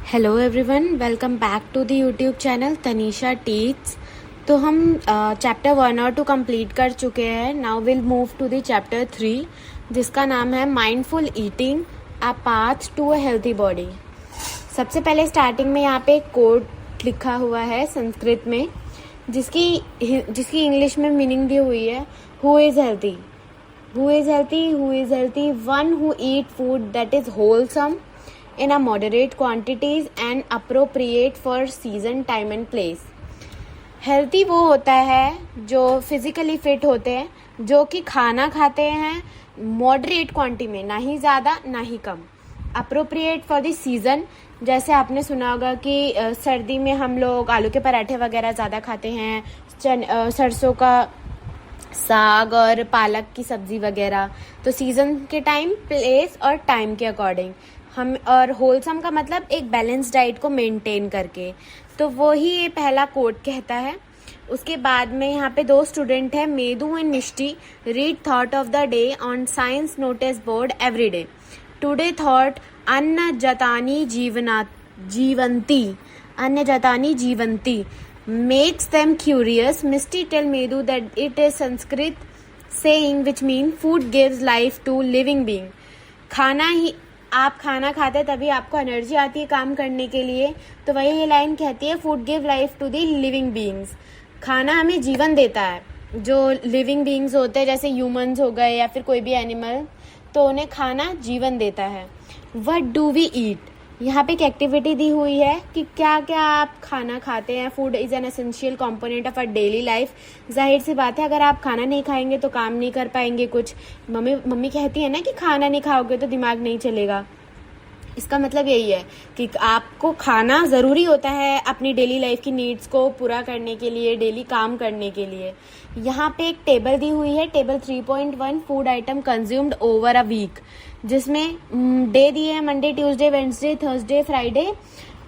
Hello everyone, welcome back to the YouTube channel Tanisha teach. तो हम chapter 1 और 2 complete कर चुके हैं। Now will move to the chapter 3 जिसका नाम है mindful eating, a path to a healthy body. सबसे पहले स्टार्टिंग में यहाँ पे एक कोट लिखा हुआ है संस्कृत में, जिसकी इंग्लिश में मीनिंग दी हुई है, who is healthy, who is healthy, who is healthy, one who eat food that is wholesome in a moderate quantities and appropriate for season, time and place। Healthy वो होता है जो फिजिकली फिट होते हैं, जो कि खाना खाते हैं मॉडरेट क्वांटिटी में, ना ही ज़्यादा ना ही कम। अप्रोप्रिएट फॉर द सीज़न, जैसे आपने सुना होगा कि सर्दी में हम लोग आलू के पराठे वगैरह ज़्यादा खाते हैं, सरसों का साग और पालक की सब्जी वगैरह। तो सीज़न के टाइम, प्लेस और टाइम के अकॉर्डिंग हम, और होलसम का मतलब एक बैलेंस डाइट को मेंटेन करके। तो वो ही ये पहला कोट कहता है। उसके बाद में यहाँ पे दो स्टूडेंट है, medu and Mishti. Read thought of the day on science notice board every day. Today thought अन्न जतानी जीवंती, अन्न जतानी जीवंती makes them curious। Misty tell Medu that it is Sanskrit saying which mean food gives life to living being। खाना ही, आप खाना खाते तभी आपको energy आती है काम करने के लिए। तो वही ये लाइन कहती है, food give life to the living beings. खाना हमें जीवन देता है। जो लिविंग बीइंग्स होते हैं, जैसे ह्यूमंस हो गए या फिर कोई भी एनिमल, तो उन्हें खाना जीवन देता है। व्हाट डू वी ईट, यहाँ पे एक एक्टिविटी दी हुई है कि क्या क्या आप खाना खाते हैं। Food is an essential component of a daily life. जाहिर सी बात है, अगर आप खाना नहीं खाएंगे तो काम नहीं कर पाएंगे कुछ। मम्मी कहती है ना कि खाना नहीं खाओगे तो दिमाग नहीं चलेगा। इसका मतलब यही है कि आपको खाना ज़रूरी होता है अपनी डेली लाइफ की नीड्स को पूरा करने के लिए, डेली काम करने के लिए। यहाँ पे एक टेबल दी हुई है, table 3.1, food item consumed over a week, जिसमें डे दिए हैं Monday, Tuesday, Wednesday, Thursday, Friday.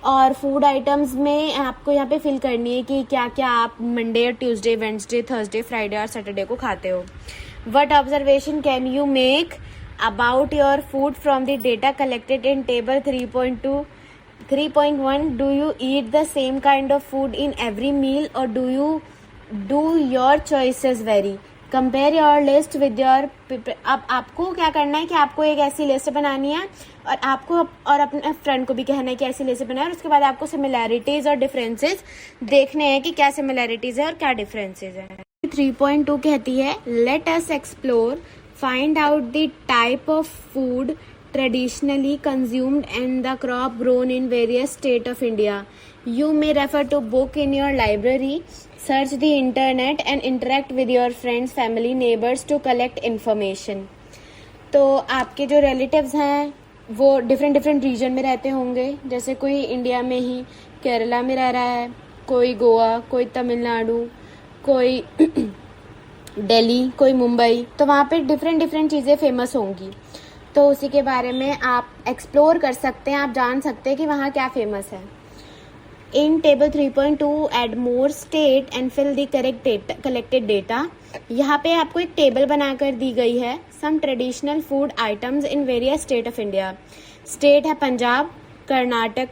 और फूड आइटम्स में आपको यहाँ पे फिल करनी है कि क्या क्या आप Monday, Tuesday, Wednesday, Thursday, Friday और सैटरडे को खाते हो। What observation can you make about your food from the data collected in table 3.2 3.1? Do you eat the same kind of food in every meal or do your choices vary? Compare your list with your। अब आपको क्या करना है कि आपको एक ऐसी list बनानी है और आपको और अपने फ्रेंड को भी कहना है कि ऐसी लिस्ट बनाए, और उसके बाद आपको सिमिलैरिटीज और डिफरेंसेस देखने हैं कि क्या सिमिलैरिटीज है और क्या डिफरेंसेस है। 3.2 कहती है, let us explore, find out the type of food traditionally consumed and the crop grown in various states of India। You may refer to book in your library, search the internet and interact with your friends, family, neighbors to collect information। तो आपके जो relatives हैं वो different reason में रहते होंगे। जैसे कोई इंडिया में ही केरला में रह रहा है, कोई गोवा, कोई तमिलनाडु, कोई दिल्ली, कोई मुंबई। तो वहाँ पे डिफरेंट चीज़ें फेमस होंगी। तो उसी के बारे में आप एक्सप्लोर कर सकते हैं, आप जान सकते हैं कि वहाँ क्या फेमस है। In table 3.2 add more state and fill the collected data. यहाँ पे आपको एक टेबल बनाकर दी गई है, some traditional food items in various state of India. State है पंजाब, कर्नाटक,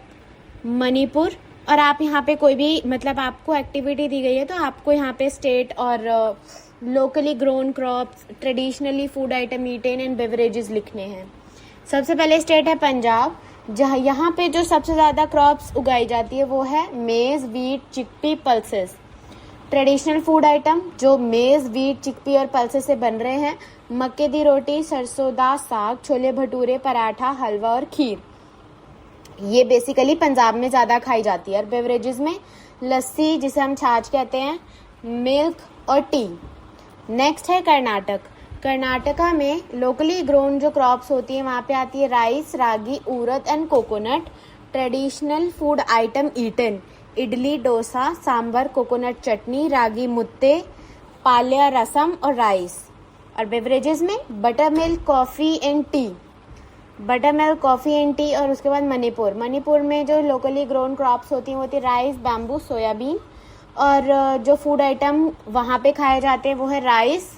मणिपुर। और आप यहाँ पे कोई भी, मतलब आपको एक्टिविटी दी गई है तो आपको यहाँ पे स्टेट और locally grown crops, traditionally food item eaten and beverages लिखने हैं। सबसे पहले स्टेट है पंजाब, जहाँ यहाँ पे जो सबसे ज़्यादा क्रॉप्स उगाई जाती है वो है मेज़, wheat, chickpea, pulses. Traditional food item जो मेज़, वीट, चिकपी और पल्सेस से बन रहे हैं, मक्के दी रोटी, सरसों दा साग, छोले भटूरे, पराठा, हलवा और खीर। ये बेसिकली पंजाब में ज़्यादा खाई जाती है। और बेवरेजेस में लस्सी, जिसे हम छाछ कहते हैं, मिल्क और टी। नेक्स्ट है कर्नाटक। कर्नाटका में लोकली ग्रोन जो क्रॉप्स होती है वहाँ पे आती है rice, ragi, urad and coconut. Traditional food item eaten, idli, dosa, sambar, coconut chutney, ragi mudde, palya rasam और राइस। और बेवरेजेस में butter milk, coffee and tea, butter milk, coffee and tea. और उसके बाद मणिपुर में जो लोकली ग्रोन क्रॉप्स होती हैं वो होती है राइस, बैम्बू, सोयाबीन। और जो फूड आइटम वहाँ पे खाए जाते हैं वो है राइस,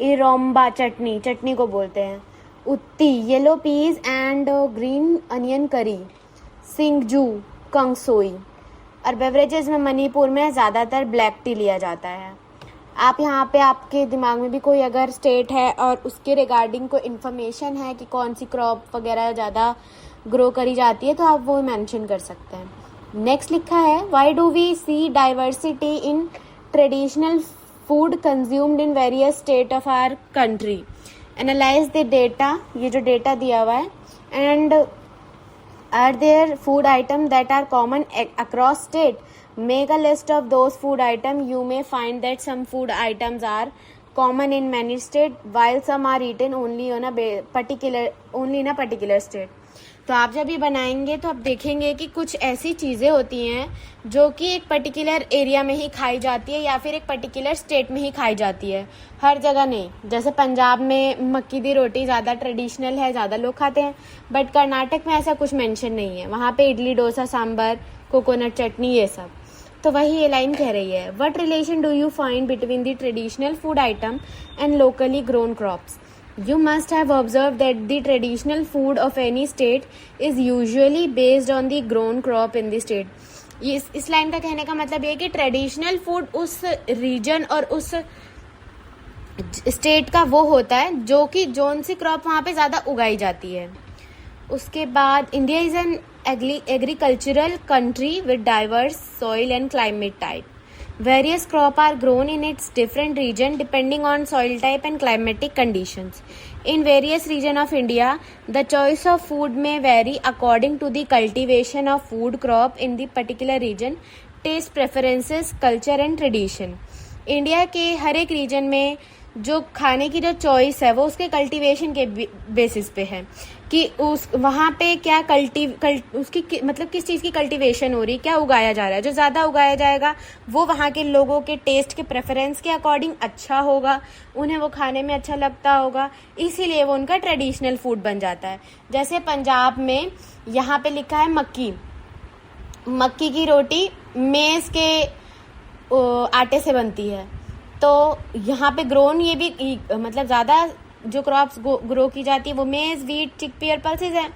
इरोम्बा चटनी को बोलते हैं, utti, yellow peas and green onion curry. Singju, कंगसोई। और बेवरेजेस में मणिपुर में ज़्यादातर ब्लैक टी लिया जाता है। आप यहाँ पे आपके दिमाग में भी कोई अगर स्टेट है और उसके रिगार्डिंग कोई इन्फॉर्मेशन है कि कौन सी क्रॉप वगैरह ज़्यादा ग्रो करी जाती है तो आप वो मेंशन कर सकते हैं। नेक्स्ट लिखा है, why do we see diversity in traditional food consumed in various state of our country. Analyze the data, ये जो डेटा दिया हुआ है, and are there food item that are common across state. Make a list of those food items. You may find that some food items are common in many states, while some are eaten only in a particular state. तो आप जब ये बनाएंगे तो आप देखेंगे कि कुछ ऐसी चीज़ें होती हैं जो कि एक पर्टिकुलर एरिया में ही खाई जाती है या फिर एक पर्टिकुलर स्टेट में ही खाई जाती है, हर जगह नहीं। जैसे पंजाब में मक्की दी रोटी ज़्यादा ट्रेडिशनल है, ज़्यादा लोग खाते हैं, बट कर्नाटक में ऐसा कुछ मेंशन नहीं है। वहाँ पे इडली, डोसा, सांभर, कोकोनट चटनी, ये सब। तो वही ये लाइन कह रही है, what relation do you find between the traditional food item and locally grown crops. You must have observed that the traditional food of any state is usually based on the grown crop in the state. इस line का कहने का मतलब ये कि traditional food उस reason और उस स्टेट का वो होता है जो कि जोन सी क्रॉप वहाँ पे ज़्यादा उगाई जाती है। उसके बाद India is an agricultural country with diverse soil and climate type. Various crops are grown in its different region depending on soil type and climatic conditions. In various regions of India, the choice of food may vary according to the cultivation of food crop in the particular region, taste preferences, culture and tradition. India के हर एक reason में जो खाने की जो choice है वो उसके कल्टीवेशन के बेसिस पे है कि उस वहाँ पे क्या उसकी मतलब किस चीज़ की कल्टीवेशन हो रही, क्या उगाया जा रहा है। जो ज़्यादा उगाया जाएगा वो वहाँ के लोगों के टेस्ट के प्रेफरेंस के अकॉर्डिंग अच्छा होगा, उन्हें वो खाने में अच्छा लगता होगा, इसीलिए वो उनका ट्रेडिशनल फूड बन जाता है। जैसे पंजाब में यहाँ पे लिखा है मक्की की रोटी मेज़ के आटे से बनती है। तो यहाँ पे ग्रोन ये भी मतलब ज़्यादा जो क्रॉप्स ग्रो की जाती है वो मेज़, वीट, चिकपी और पल्सेस हैं।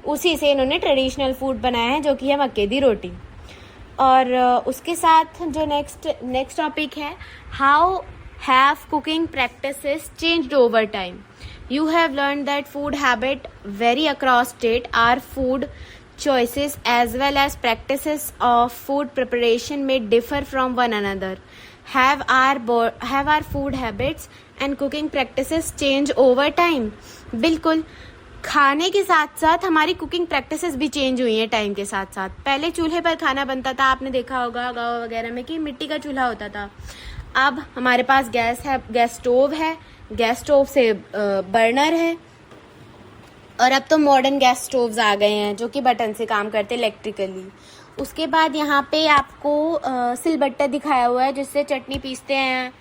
उसी से इन्होंने ट्रेडिशनल फूड बनाया है जो कि है मक्के दी रोटी। और उसके साथ जो नेक्स्ट टॉपिक है, how have cooking practices changed over time. You have learn that food habit vary across state. Are food choices as well as practices of food preparation may differ from one another. Have our food habits and cooking practices change over time? बिल्कुल, खाने के साथ साथ हमारी cooking practices भी change हुई हैं time के साथ साथ। पहले चूल्हे पर खाना बनता था, आपने देखा होगा गाँव वगैरह में कि मिट्टी का चूल्हा होता था। अब हमारे पास गैस है, गैस स्टोव है, गैस स्टोव से बर्नर है, और अब तो मॉडर्न गैस स्टोव्स आ गए हैं जो कि बटन से काम करते इलेक्ट्रिकली। उसके बाद यहाँ पे आपको सिलबट्टा दिखाया हुआ है जिससे चटनी पीसते हैं,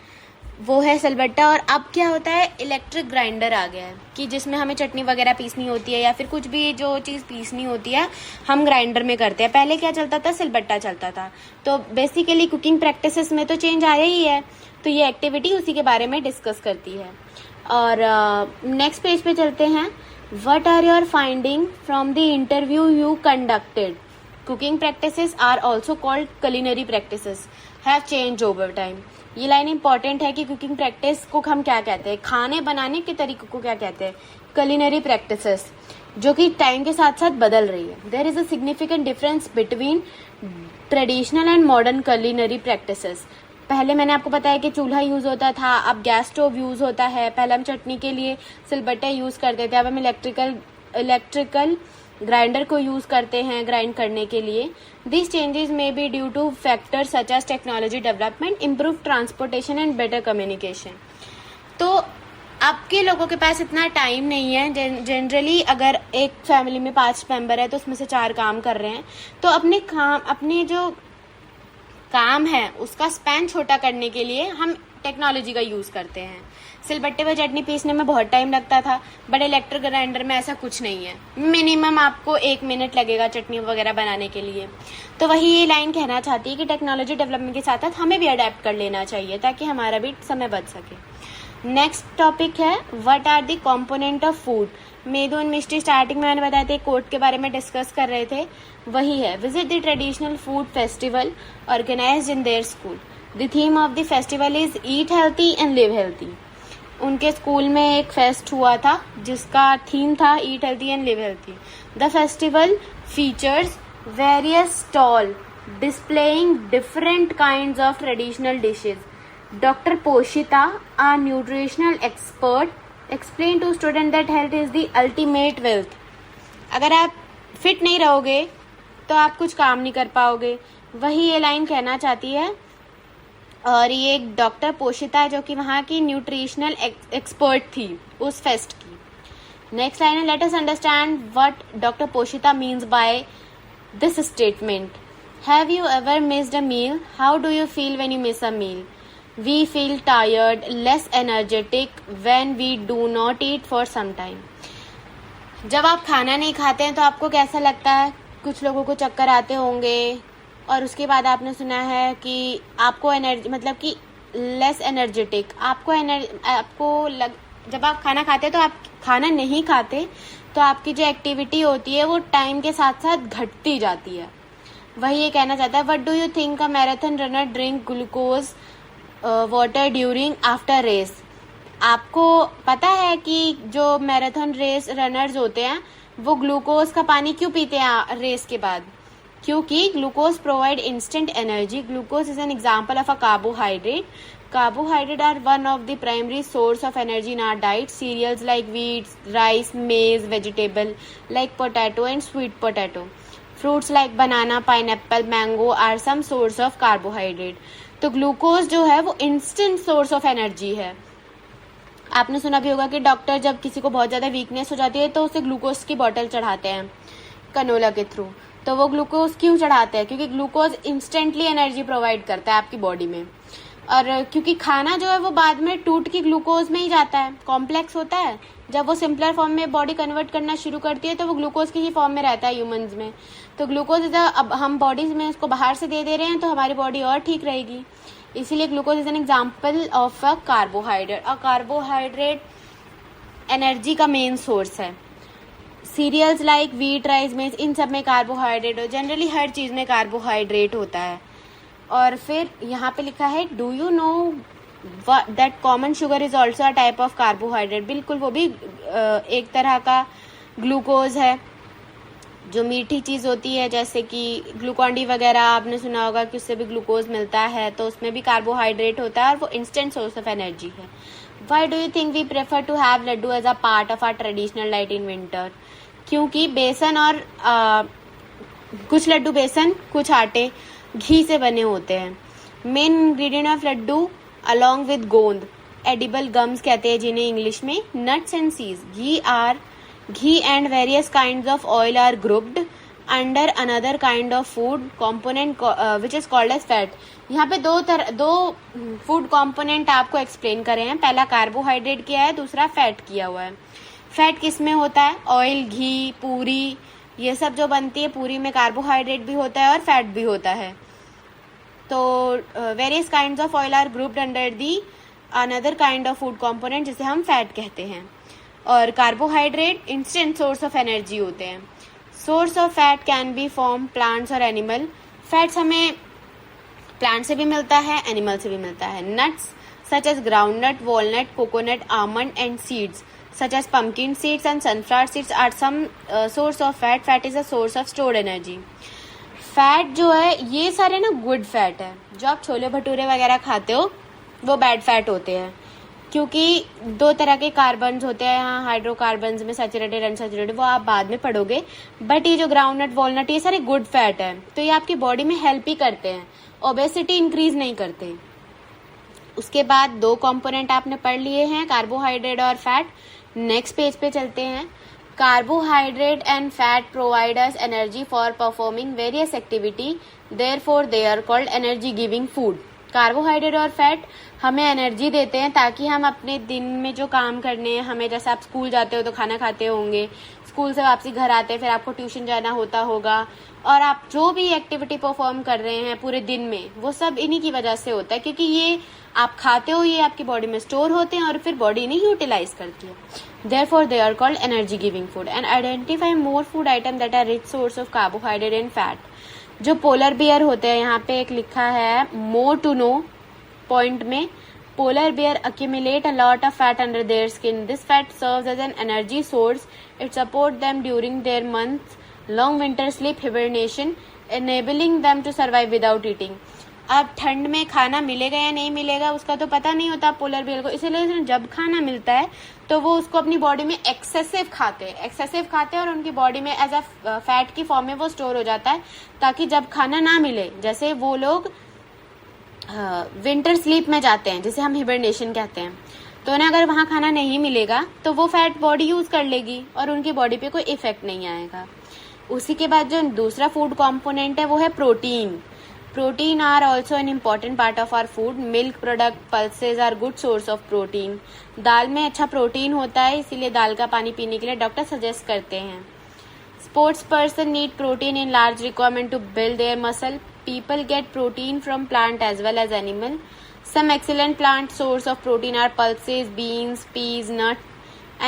वो है सिलबट्टा। और अब क्या होता है, इलेक्ट्रिक ग्राइंडर आ गया है कि जिसमें हमें चटनी वगैरह पीसनी होती है या फिर कुछ भी जो चीज़ पीसनी होती है हम ग्राइंडर में करते हैं। पहले क्या चलता था, सिलबट्टा चलता था। तो बेसिकली कुकिंग प्रैक्टिसेस में तो चेंज आया ही है, तो ये एक्टिविटी उसी के बारे में डिस्कस करती है। और नेक्स्ट पेज पे चलते हैं। What are your findings from the interview you conducted? Cooking practices are also called culinary practices. Have changed over time. ये लाइन इंपॉर्टेंट है कि कुकिंग प्रैक्टिस को हम क्या कहते हैं, खाने बनाने के तरीकों को क्या कहते हैं, culinary practices, जो कि टाइम के साथ साथ बदल रही है। There is a significant difference between traditional and modern culinary practices. पहले मैंने आपको बताया कि चूल्हा यूज़ होता था, अब गैस स्टोव यूज़ होता है। पहले हम चटनी के लिए सिलबट्टा यूज़ करते थे, अब हम इलेक्ट्रिकल ग्राइंडर को यूज़ करते हैं ग्राइंड करने के लिए। This changes may be due to factors such as technology development, improve transportation and better communication. तो अब के लोगों के पास इतना टाइम नहीं है। जनरली अगर एक फैमिली में 5 मेंबर है तो उसमें से 4 काम कर रहे हैं, तो अपने जो काम है उसका स्पैन छोटा करने के लिए हम टेक्नोलॉजी का यूज़ करते हैं। सिलबट्टे पर चटनी पीसने में बहुत टाइम लगता था, बट इलेक्ट्रिक ग्राइंडर में ऐसा कुछ नहीं है, मिनिमम आपको 1 मिनट लगेगा चटनी वगैरह बनाने के लिए। तो वही ये लाइन कहना चाहती है कि टेक्नोलॉजी डेवलपमेंट के साथ साथ हमें भी अडेप्ट कर लेना चाहिए ताकि हमारा भी समय बच सके। नेक्स्ट टॉपिक है what are the component of food. Medu and Mishti starting में मैंने बताया था, कोट के बारे में डिस्कस कर रहे थे, वही है। Visit the traditional food festival organized in their school. The theme of the festival is eat healthy and live healthy. उनके स्कूल में एक फेस्ट हुआ था जिसका थीम था eat healthy and live healthy. The festival features various stall displaying different kinds of traditional dishes. Dr. Poshita, a nutritional expert, explained to students that health is the ultimate wealth. अगर आप fit नहीं रहोगे तो आप कुछ काम नहीं कर पाओगे, वही ये लाइन कहना चाहती है। और ये एक डॉक्टर पोशिता है जो कि वहाँ की न्यूट्रिशनल एक्सपर्ट थी उस फेस्ट की। नेक्स्ट लाइन है, let us understand what doctor Poshita means by this statement. Have you ever missed a meal? How do you feel when you miss a meal? We feel tired, less energetic when we do not eat for some time. जब आप खाना नहीं खाते हैं तो आपको कैसा लगता है? कुछ लोगों को चक्कर आते होंगे, और उसके बाद आपने सुना है कि आपको एनर्जी मतलब कि लेस एनर्जेटिक जब आप खाना खाते हैं तो आप खाना नहीं खाते तो आपकी जो एक्टिविटी होती है वो टाइम के साथ साथ घटती जाती है। वही ये कहना चाहता है। What do you think a marathon runner drink glucose water during after race. आपको पता है कि जो मैराथन रेस रनर्स होते हैं वो ग्लूकोज का पानी क्यों पीते हैं रेस के बाद? क्योंकि glucose provide instant energy. Glucose is an example of a carbohydrate. Carbohydrates are one of the primary source of energy in our diet. Cereals like wheat, rice, maize, vegetable like potato and sweet potato. Fruits like banana, pineapple, mango are some source of carbohydrate. तो glucose जो है वो instant source of energy है। आपने सुना भी होगा कि डॉक्टर जब किसी को बहुत ज़्यादा वीकनेस हो जाती है तो उसे ग्लूकोज की बॉटल चढ़ाते हैं कनोला के थ्रू। तो वो ग्लूकोज क्यों चढ़ाते हैं? क्योंकि ग्लूकोज इंस्टेंटली एनर्जी प्रोवाइड करता है आपकी बॉडी में, और क्योंकि खाना जो है वो बाद में टूट के ग्लूकोज में ही जाता है, कॉम्प्लेक्स होता है। जब वो सिंपलर फॉर्म में बॉडी कन्वर्ट करना शुरू करती है तो वो ग्लूकोज की ही फॉर्म में रहता है ह्यूमंस में। तो ग्लूकोज अब हम बॉडी में उसको बाहर से दे रहे हैं तो हमारी बॉडी और ठीक रहेगी। इसीलिए glucose is an example of a carbohydrate. और कार्बोहाइड्रेट एनर्जी का मेन सोर्स है। सीरियल्स लाइक वीट, राइस, मेज, इन सब में कार्बोहाइड्रेट हो, जनरली हर चीज़ में कार्बोहाइड्रेट होता है। और फिर यहाँ पे लिखा है, do you know that common sugar is also a type of carbohydrate. बिल्कुल, वो भी एक तरह का ग्लूकोज है। जो मीठी चीज़ होती है जैसे कि ग्लूकॉन-डी वगैरह आपने सुना होगा कि उससे भी ग्लूकोज मिलता है, तो उसमें भी कार्बोहाइड्रेट होता है और वो इंस्टेंट सोर्स ऑफ एनर्जी है। Why do you think we prefer to have laddu as a part of our traditional diet in winter. क्योंकि बेसन और कुछ लड्डू बेसन, कुछ आटे, घी से बने होते हैं। Main ingredient of laddu along with gond, edible gums कहते हैं जिन्हें इंग्लिश में, nuts and seeds, ghee and various kinds of oil are grouped under another kind of food component which is called as fat. यहाँ पे दो फूड कॉम्पोनेंट आपको explain करे हैं। पहला कार्बोहाइड्रेट किया है, दूसरा फैट किया हुआ है। फैट किस में होता है? ऑयल, घी, पूरी, ये सब जो बनती है पूरी में कार्बोहाइड्रेट भी होता है और फैट भी होता है। तो various kinds of oil are grouped under the another kind of food component जिसे हम फैट कहते हैं। और carbohydrate instant source of energy होते हैं। Source of fat can be from plants और एनिमल। फैट्स हमें प्लांट से भी मिलता है, एनिमल से भी मिलता है। Nuts such as groundnut, walnut, coconut, almond and seeds such as pumpkin seeds and sunflower seeds are some source of fat. Fat is a source of stored energy. Fat जो है ये सारे ना गुड फैट है। जो आप छोले भटूरे वगैरह खाते हो वो बैड फैट होते हैं, क्योंकि दो तरह के कार्बन्स होते हैं यहाँ हाइड्रोकार्बन्स में, सैचुरेटेड अनसैचुरेटेड, वो आप बाद में पढ़ोगे। बट ये जो ग्राउंडनट, वॉलनट, ये सारे गुड फैट है, तो ये आपकी बॉडी में हेल्प ही करते हैं, ओबेसिटी इंक्रीज नहीं करते। उसके बाद दो कंपोनेंट आपने पढ़ लिए हैं, कार्बोहाइड्रेट और फैट। नेक्स्ट पेज पे चलते हैं। Carbohydrate and fat provide us energy for performing various activity, therefore they are called energy giving food. Carbohydrate और फैट हमें एनर्जी देते हैं ताकि हम अपने दिन में जो काम करने हैं, हमें जैसे आप स्कूल जाते हो तो खाना खाते होंगे, स्कूल से वापसी घर आते हैं, फिर आपको ट्यूशन जाना होता होगा, और आप जो भी एक्टिविटी परफॉर्म कर रहे हैं पूरे दिन में, वो सब इन्हीं की वजह से होता है, क्योंकि ये आप खाते हो, ये आपकी बॉडी में स्टोर होते हैं और फिर बॉडी नहीं यूटिलाइज करती है. Therefore, they are called energy giving food. And identify more food items that are rich source of carbohydrate and fat. जो पोलर बियर होते हैं, यहाँ पे एक लिखा है more to know पॉइंट में, polar bear accumulate a lot of fat under their skin. This fat serves as an energy source. It supports them during their months long winter sleep hibernation, enabling them to survive without eating. अब ठंड में खाना मिलेगा या नहीं मिलेगा उसका तो पता नहीं होता पोलर बियर को, इसलिए जब खाना मिलता है तो वो उसको अपनी बॉडी में एक्सेसिव खाते हैं और उनकी बॉडी में एज अ फैट की फॉर्म में वो स्टोर हो जाता है, ताकि जब खाना ना मिले, जैसे वो लोग विंटर स्लीप में जाते हैं जिसे हम हिबरनेशन कहते हैं, तो उन्हें अगर वहाँ खाना नहीं मिलेगा तो वो फैट बॉडी यूज कर लेगी और उनकी बॉडी पे कोई इफेक्ट नहीं आएगा. उसी के बाद जो दूसरा फूड कॉम्पोनेंट है वो है protein. Protein are also an important part of our food. Milk product, pulses are good source of protein. दाल में अच्छा प्रोटीन होता है, इसीलिए दाल का पानी पीने के लिए डॉक्टर सजेस्ट करते हैं. Sports person need protein in large requirement to build their muscle. People get protein from plant as well as animal. Some excellent plant source of protein are pulses, beans, peas, nuts.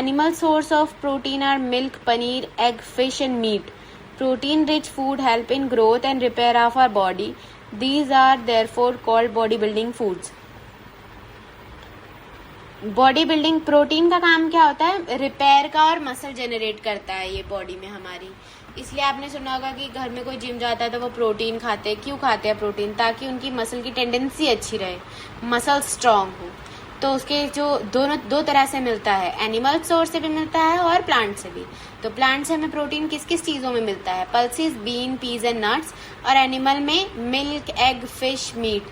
Animal source of protein are milk, paneer, egg, fish and meat. Protein-rich food help in growth and repair of our body. These are therefore called bodybuilding foods. Body building, protein का काम क्या होता है? Repair का और muscle generate करता है ये बॉडी में हमारी. इसलिए आपने सुना होगा कि घर में कोई जिम जाता है तो वो प्रोटीन खाते हैं. क्यों खाते हैं प्रोटीन? ताकि उनकी मसल की टेंडेंसी अच्छी रहे, मसल स्ट्रांग हो. तो उसके जो दो तरह से मिलता है, एनिमल सोर्स से भी मिलता है और प्लांट से भी. तो प्लांट से हमें प्रोटीन किस किस चीज़ों में मिलता है? Pulses, bean, peas and nuts. और एनिमल में मिल्क, एग, फिश, मीट.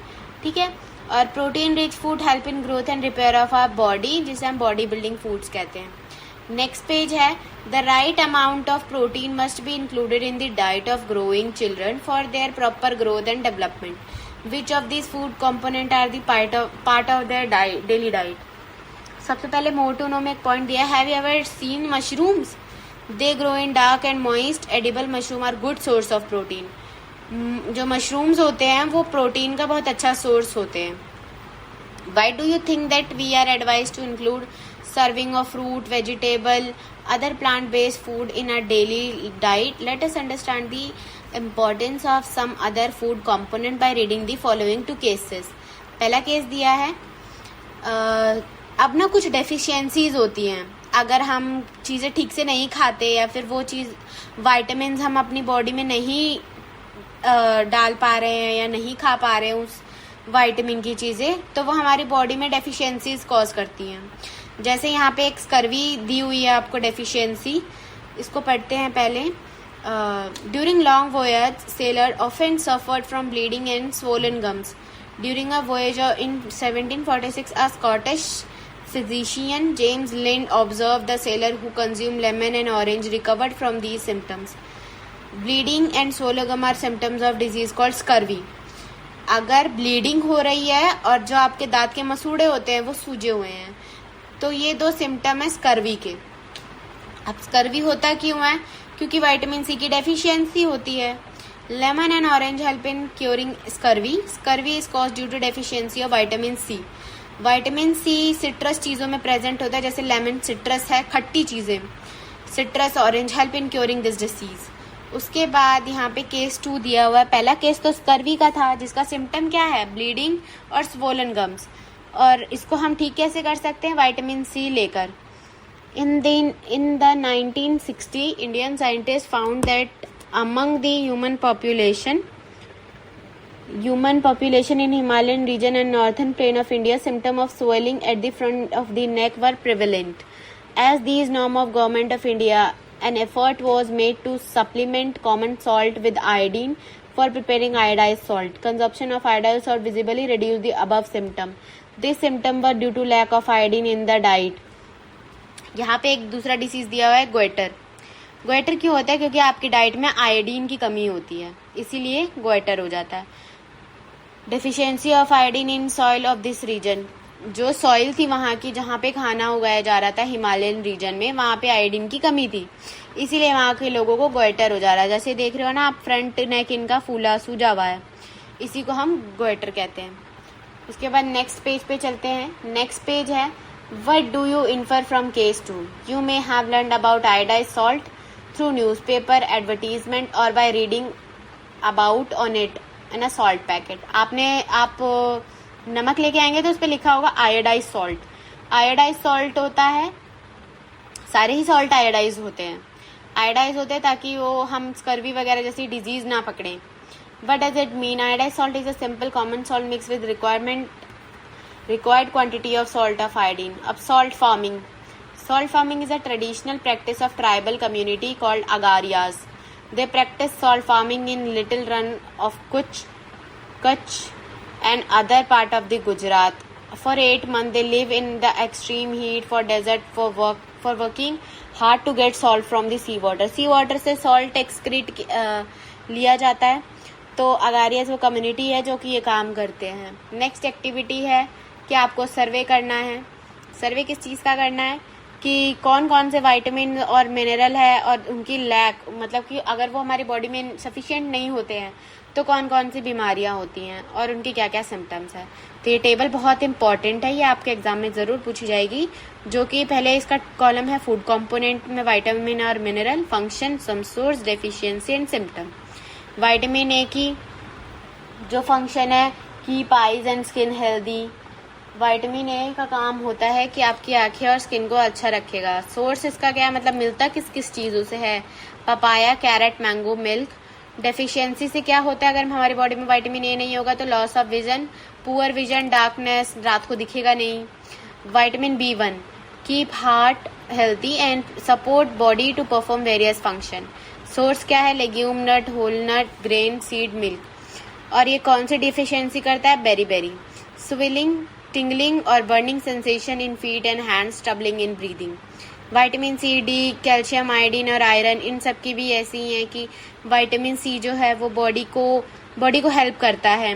ठीक है. और protein rich food help in growth and repair of our body, जिसे हम बॉडी बिल्डिंग फूड्स कहते हैं. नेक्स्ट पेज है, the right amount of protein must be included in the diet of growing children for their proper growth and development. Which of these food component are the part of their daily diet? सबसे पहले more to know में एक point दिया है. Have you ever seen mushrooms? They grow in dark and moist. Edible mushroom are good source of protein. जो mushrooms होते हैं वो प्रोटीन का बहुत अच्छा सोर्स होते हैं. Why do you think that we are advised to include serving of fruit, vegetable, other plant-based food in our daily diet? Let us understand the importance of some other food component by reading the following two cases. पहला case दिया है, अब ना कुछ deficiencies होती हैं. अगर हम चीज़ें ठीक से नहीं खाते या फिर वो चीज़ वाइटामिन हम अपनी बॉडी में नहीं डाल पा रहे हैं या नहीं खा पा रहे हैं उस वाइटामिन की चीज़ें, तो वो हमारी बॉडी में डेफिशिएंसीज कॉज करती हैं. जैसे यहाँ पे एक स्कर्वी दी हुई है आपको डेफिशिएंसी, इसको पढ़ते हैं पहले. During long voyage, sailors often suffered from bleeding and swollen gums. During a voyage in 1746, a Scottish physician, James Lind, observed the sailor who consumed lemon and orange recovered from these symptoms. Bleeding and swollen gum are symptoms of disease called scurvy. अगर bleeding हो रही है और जो आपके दांत के मसूड़े होते हैं वो सूजे हुए हैं, तो ये दो सिम्टम है स्कर्वी के. अब स्कर्वी होता क्यों है? क्योंकि विटामिन सी की डेफिशिएंसी होती है. Lemon and orange help in curing scurvy. Scurvy is cause due to deficiency of vitamin C. Vitamin C citrus चीज़ों में प्रेजेंट होता है, जैसे लेमन सिट्रस है, खट्टी चीज़ें. Citrus, orange help in curing this disease. उसके बाद यहाँ पे केस 2 दिया हुआ है. पहला केस तो स्कर्वी का था, जिसका सिम्टम क्या है? ब्लीडिंग और स्वोलन गम्स. और इसको हम ठीक कैसे कर सकते हैं? विटामिन सी लेकर. In the 1960, Indian scientists found that among the human population in Himalayan region and northern plain of India, symptom of swelling at the front of the neck were prevalent. As these norm of government of India, an effort was made to supplement common salt with iodine for preparing iodized salt. Consumption of iodized salt visibly reduced the above symptom. This symptom were due to lack of iodine in the diet. यहाँ पे एक दूसरा disease दिया हुआ है, goitre. Goitre क्यों होता है? क्योंकि आपकी डाइट में आयोडीन की कमी होती है, इसीलिए गोइटर हो जाता है. Deficiency of iodine in soil of this region. जो सॉइल थी वहाँ की, जहाँ पे खाना उगाया जा रहा था हिमालयन रीजन में, वहाँ पे आयोडीन की कमी थी, इसीलिए वहाँ के लोगों को गोइटर हो जा रहा है। जैसे देख रहे हो ना आप, फ्रंट नेक इनका फूला सूजा हुआ है, इसी को हम गोइटर कहते हैं। उसके बाद नेक्स्ट पेज पे चलते हैं। नेक्स्ट पेज है what do you infer from case 2? You may have learned about iodized salt through newspaper advertisement और by reading about on it in a salt packet. आप नमक लेके आएंगे तो उस पर लिखा होगा आयोडाइज्ड सॉल्ट। आयोडाइज्ड सॉल्ट होता है, सारे ही सॉल्ट आयोडाइज होते हैं, ताकि वो हम स्कर्वी वगैरह जैसी डिजीज ना पकड़ें। What does it mean? Iodized salt is a simple common salt mixed with required quantity of salt of iodine. अब salt farming. Salt farming is a traditional practice of tribal community called Agarias. They practice salt farming in Little Run of Kutch and other part of the Gujarat. For 8 months they live in the extreme heat for desert for working hard to get salt from the sea water. Sea water से salt excrete लिया जाता है। तो अगारियस वो community है जो कि ये काम करते हैं। नेक्स्ट एक्टिविटी है कि आपको सर्वे करना है। सर्वे किस चीज़ का करना है कि कौन कौन से विटामिन और मिनरल है और उनकी लैक, मतलब कि अगर वो हमारी बॉडी में सफिशिएंट नहीं होते हैं तो कौन कौन सी बीमारियां होती हैं और उनकी क्या क्या सिम्टम्स है। तो ये टेबल बहुत इंपॉर्टेंट है, ये आपके एग्जाम में ज़रूर पूछी जाएगी। जो कि पहले इसका कॉलम है फूड कंपोनेंट में विटामिन और mineral, function, some source, deficiency and symptom. Vitamin A की जो फंक्शन है keep eyes and skin healthy. Vitamin A का काम होता है कि आपकी आंखें और स्किन को अच्छा रखेगा। सोर्स इसका क्या है, मतलब मिलता किस किस चीज़ों से है, papaya, carrot, mango, milk. Deficiency से क्या होता है, अगर हमारी बॉडी में विटामिन ए नहीं होगा तो loss of vision, poor vision, darkness, रात को दिखेगा नहीं। Vitamin B1 keep heart healthy and support body to perform various function. Source क्या है, legume, nut, whole nut, grain, seed, milk. और ये कौन सी डिफिशियंसी करता है, बेरी। स्विलिंग, टिंगलिंग और burning sensation in feet and hands, troubling in breathing. Vitamin C, D, calcium, iodine और आयरन, इन सब की भी ऐसी ही है कि विटामिन सी जो है वो बॉडी को हेल्प करता है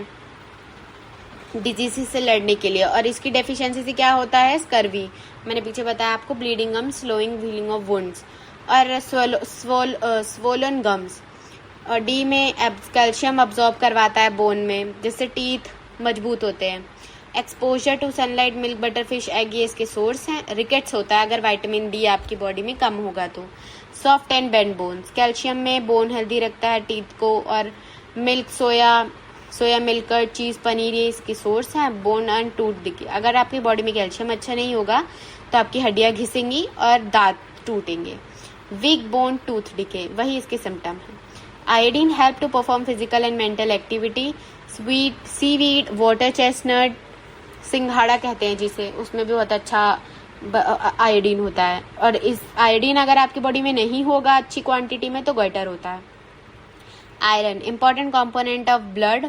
डिजीज से लड़ने के लिए। और इसकी डेफिशिएंसी से क्या होता है, स्कर्वी, मैंने पीछे बताया आपको, bleeding gums, slowing healing of wounds और स्वोलन गम्स। और डी में कैल्शियम अब्जॉर्ब करवाता है बोन में, जिससे टीथ मजबूत होते हैं। Exposure to sunlight, milk, butter, fish, egg, ये इसके सोर्स हैं। रिकेट्स होता है अगर विटामिन डी आपकी बॉडी में कम होगा तो। Soft and bend bones, calcium में बोन हेल्दी रखता है टीथ को। और मिल्क, सोया मिल्क, चीज़, पनीर, ये इसके सोर्स हैं। बोन एंड टूथ डिके, अगर आपकी बॉडी में कैल्शियम अच्छा नहीं होगा तो आपकी हड्डियाँ घिसेंगी और दांत टूटेंगे। वीक बोन, टूथ डिके, वही इसके सिम्टम हैं। Iodine help to perform physical and mental activity. Sweet, seaweed, water chestnut, सिंघाड़ा कहते हैं जिसे, उसमें भी बहुत अच्छा आयोडीन होता है। और इस आयोडीन अगर आपकी बॉडी में नहीं होगा अच्छी क्वांटिटी में तो गोइटर होता है। Iron, important component of blood.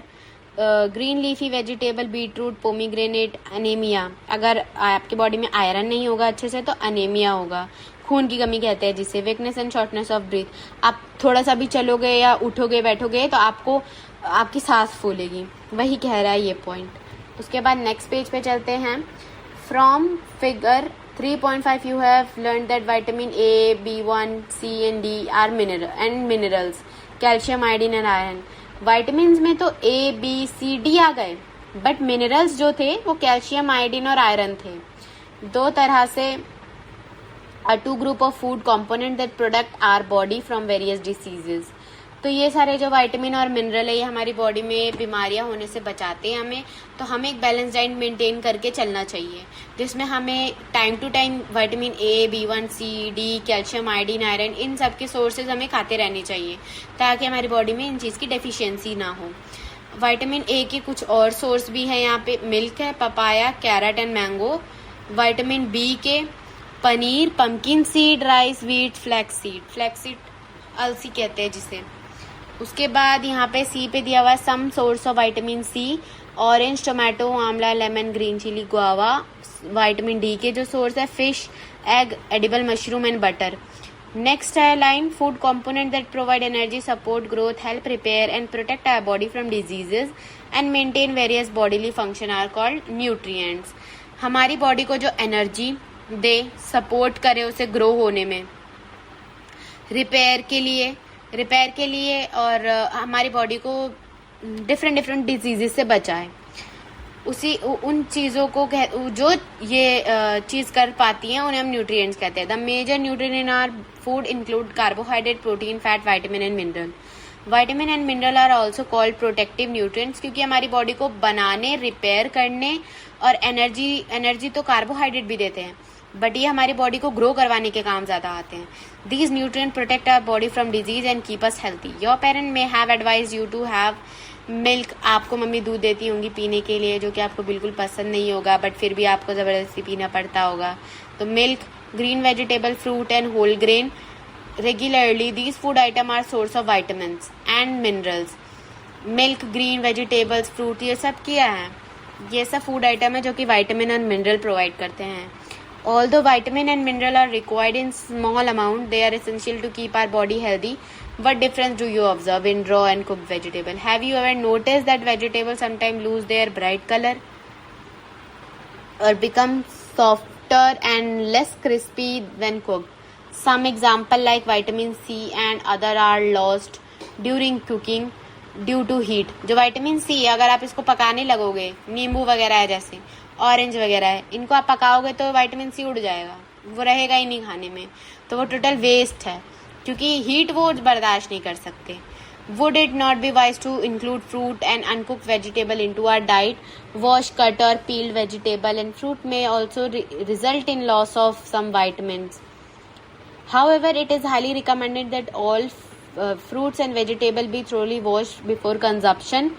Green leafy vegetable, beetroot, pomegranate. Anaemia, अगर आपकी बॉडी में आयरन नहीं होगा अच्छे से तो अनेमिया होगा, खून की कमी कहते हैं जिसे। Weakness and shortness of breath, आप थोड़ा सा भी चलोगे या उठोगे बैठोगे तो आपकी सांस फूलेगी, वही कह रहा है ये पॉइंट। उसके बाद नेक्स्ट पेज पे चलते हैं। From figure 3.5 you have learn that vitamin A, B1, C and D are minerals, calcium, iodine and iron. Vitamin में तो A, B, C, D आ गए, बट मिनरल्स जो थे वो कैल्शियम, आयोडीन और आयरन थे। दो तरह से two group of food component that protect our body from various diseases. तो ये सारे जो विटामिन और मिनरल है ये हमारी बॉडी में बीमारियां होने से बचाते हैं हमें। तो हमें एक बैलेंस डाइट मेंटेन करके चलना चाहिए, जिसमें हमें time to time vitamin A, B1, C, D, calcium, iodine, iron, इन सब के सोर्सेज हमें खाते रहने चाहिए ताकि हमारी बॉडी में इन चीज़ की डेफिशिएंसी ना हो। विटामिन A के कुछ और सोर्स भी हैं यहाँ पे, मिल्क है, papaya, carrot and mango. Vitamin B के paneer, pumpkin seed, rice, wheat, flax seed अलसी कहते हैं जिसे। उसके बाद यहाँ पे सी पे दिया हुआ है some source of vitamin C, orange, tomato, amla, lemon, green chilli, guava. Vitamin D के जो सोर्स है fish, egg, edible mushroom and butter. Next है line, food component that provide energy, support growth, help repair and protect our body from diseases and maintain various bodily function are called nutrients. हमारी body को जो energy दे, support करे उसे grow होने में, repair के लिए और हमारी बॉडी को डिफरेंट डिजीजेस से बचाए। उन चीज़ों को जो ये चीज़ कर पाती हैं उन्हें हम न्यूट्रिएंट्स कहते हैं। The major nutrient in our food include carbohydrate, protein, fat, vitamin and mineral. Vitamin and mineral are also called protective nutrients, क्योंकि हमारी बॉडी को बनाने, रिपेयर करने और एनर्जी तो कार्बोहाइड्रेट भी देते हैं, बट ये हमारी बॉडी को ग्रो करवाने के काम ज़्यादा आते हैं। These nutrient protect our body from disease and keep us healthy. Your parent may have advise you to have milk. आपको मम्मी दूध देती होंगी पीने के लिए, जो कि आपको बिल्कुल पसंद नहीं होगा, बट फिर भी आपको ज़बरदस्ती पीना पड़ता होगा। तो milk, green vegetable, fruit and whole grain regularly. These food item are source of vitamins and minerals. Milk, green vegetables, fruit, ये सब क्या है? ये सब फूड आइटम है जो कि विटामिन एंड मिनरल प्रोवाइड करते हैं। Although vitamin and mineral are required in small amount, they are essential to keep our body healthy. What difference do you observe in raw and cooked vegetable? Have you ever noticed that vegetables sometimes lose their bright color or become softer and less crispy when cooked? Some example like vitamin C and other are lost during cooking due to heat. जो vitamin C अगर आप इसको पकाने लगोगे, नींबू वगैरह है जैसे, ऑरेंज वगैरह है, इनको आप पकाओगे तो विटामिन सी उड़ जाएगा, वो रहेगा ही नहीं खाने में, तो वो टोटल वेस्ट है, क्योंकि हीट वो बर्दाश्त नहीं कर सकते। Would it not be wise to include fruit and uncooked vegetable into our diet? Wash, cut or peeled vegetable and fruit may also result in loss of some vitamins. However, it is highly recommended that all fruits and vegetable be thoroughly washed before consumption.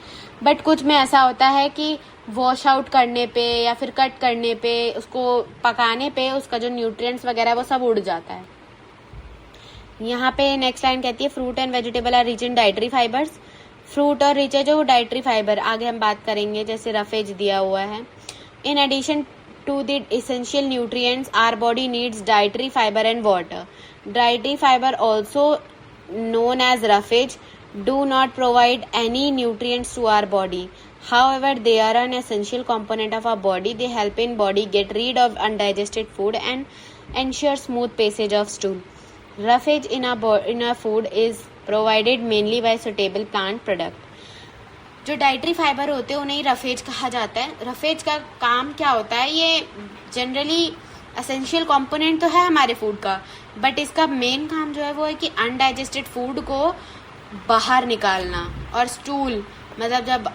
But कुछ में ऐसा होता है कि wash out करने पे या फिर कट करने पे, उसको पकाने पे उसका जो न्यूट्रिएंट्स वगैरह वो सब उड़ जाता है। यहाँ पे नेक्स्ट लाइन कहती है fruit and vegetable are rich in dietary fibers. Fruit और रिच है जो डाइटरी फाइबर, आगे हम बात करेंगे, जैसे रफेज दिया हुआ है। In addition to the essential nutrients our body needs dietary fiber and water. Dietary fiber also known as roughage do not provide any nutrients to our body. However, they are an essential component of our body. They help in body get rid of undigested food and ensure smooth passage of stool. Roughage in our food is provided mainly by suitable plant product. जो dietary fibre होते हैं उन्हें roughage कहा जाता है। Roughage का काम क्या होता है? ये जनरली एसेंशियल कंपोनेंट तो है हमारे फूड का, बट इसका मेन काम जो है वो है कि अनडाइजेस्टेड फूड को बाहर निकालना और स्टूल, मतलब जब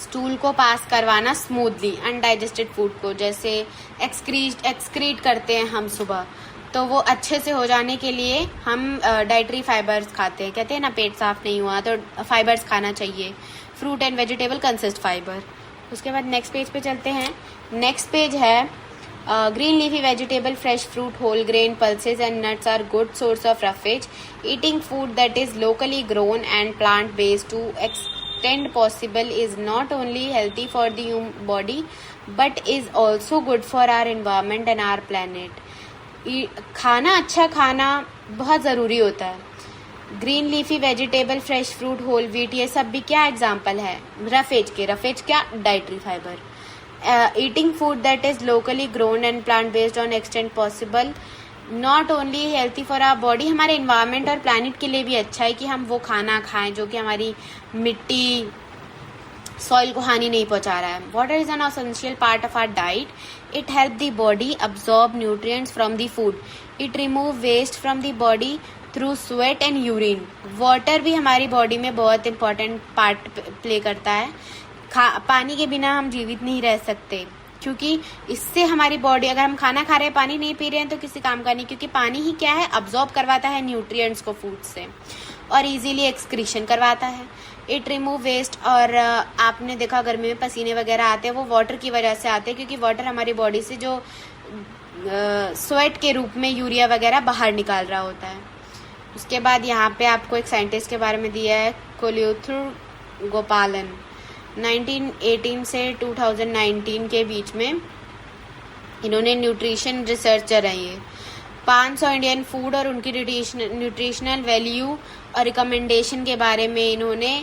स्टूल को पास करवाना स्मूथली अनडाइजेस्टेड फूड को, जैसे एक्सक्रीट करते हैं हम सुबह, तो वो अच्छे से हो जाने के लिए हम डाइटरी फाइबर्स खाते हैं। कहते हैं ना पेट साफ नहीं हुआ तो फाइबर्स खाना चाहिए। Fruit and vegetable consist fibre. उसके बाद नेक्स्ट पेज पे चलते हैं। नेक्स्ट पेज है green leafy vegetable, fresh fruit, whole grain, pulses and nuts are good source of roughage. Eating food that is locally grown and plant based to extent possible is not only healthy for the body but is also good for our environment and our planet. खाना अच्छा खाना बहुत ज़रूरी होता है। Green leafy vegetable, fresh fruit, whole wheat, ये सब भी क्या एग्जाम्पल है रफेज के। रफेज क्या? Dietary fibre. Eating food that is locally grown and plant based on extent possible not only healthy for our body, हमारे environment और planet के लिए भी अच्छा है कि हम वो खाना खाएं जो कि हमारी मिट्टी, सॉइल को हानि नहीं पहुंचा रहा है। Water is an essential part of our diet. It helps the body absorb nutrients from the food. It remove waste from the body through sweat and urine. Water भी हमारी बॉडी में बहुत important part प्ले करता है। पानी के बिना हम जीवित नहीं रह सकते, क्योंकि इससे हमारी बॉडी, अगर हम खाना खा रहे हैं पानी नहीं पी रहे हैं तो किसी काम का नहीं, क्योंकि पानी ही क्या है? अब्जॉर्ब करवाता है न्यूट्रिएंट्स को फूड से और इजीली एक्सक्रीशन करवाता है। इट रिमूव वेस्ट, और आपने देखा गर्मी में पसीने वगैरह आते हैं वो वाटर की वजह से आते हैं, क्योंकि वाटर हमारी बॉडी से जो स्वेट के रूप में यूरिया वगैरह बाहर निकाल रहा होता है। उसके बाद यहाँ पे आपको एक साइंटिस्ट के बारे में दिया है, कोल्यूथुर गोपालन। 1918 से 2019 के बीच में इन्होंने न्यूट्रिशन रिसर्चर हैं ये। 500 इंडियन फूड और उनकी न्यूट्रिशनल वैल्यू और रिकमेंडेशन के बारे में इन्होंने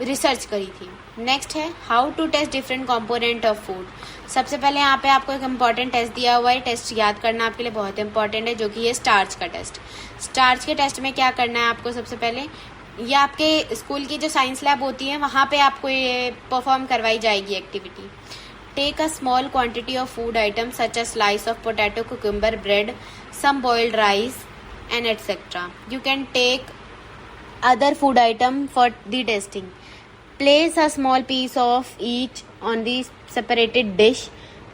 रिसर्च करी थी। नेक्स्ट है how to test different component of food. सबसे पहले यहाँ पे आपको एक इम्पॉर्टेंट टेस्ट दिया हुआ है, टेस्ट याद करना आपके लिए बहुत इंपॉर्टेंट है, जो कि ये स्टार्च का टेस्ट। स्टार्च के टेस्ट में क्या करना है आपको, सबसे पहले ये आपके स्कूल की जो साइंस लैब होती है वहाँ पे आपको ये परफॉर्म करवाई जाएगी activity. Take a small quantity of food item such a slice of potato, cucumber, bread, some boiled rice and etcetera. You can take other food item for the testing. Place a small piece of each on the separated dish.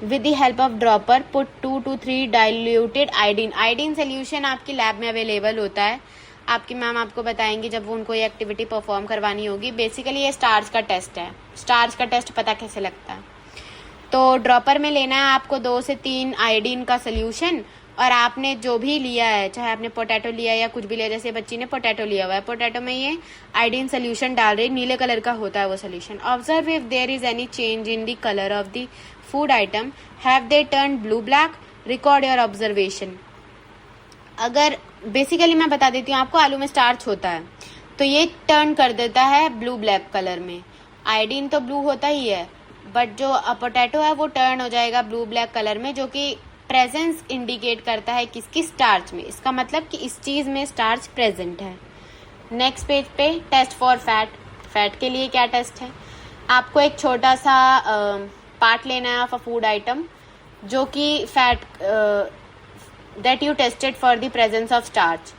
With the help of dropper, put 2 to 3 diluted iodine. Iodine solution आपकी lab में available होता है, आपकी ma'am आपको बताएंगी जब वो उनको ये एक्टिविटी परफॉर्म करवानी होगी। बेसिकली ये स्टार्च का टेस्ट है। स्टार्च का टेस्ट पता कैसे लगता है, तो ड्रॉपर में लेना है आपको 2 से 3 आयोडीन का सोल्यूशन, और आपने जो भी लिया है, चाहे आपने पोटैटो लिया या कुछ भी लिया, जैसे बच्ची ने पोटैटो लिया हुआ है, पोटैटो में ये आयोडीन सोल्यूशन डाल रही है, नीले कलर का होता है वो solution. Observe if there is any change in the colour of the food item, have they turn blue black, record your observation. अगर बेसिकली मैं बता देती हूँ आपको, आलू में स्टार्च होता है तो ये टर्न कर देता है ब्लू ब्लैक कलर में। आयोडीन तो ब्लू होता ही है, बट जो पोटैटो है वो टर्न हो जाएगा ब्लू ब्लैक कलर में, जो कि प्रेजेंस इंडिकेट करता है किसकी, स्टार्च में। इसका मतलब कि इस चीज में स्टार्च प्रेजेंट है। नेक्स्ट पेज पे टेस्ट फॉर फैट। फैट के लिए क्या टेस्ट है, आपको एक छोटा सा पार्ट लेना है ऑफ अ फूड आइटम, जो कि fat that you tested for the presence of starch.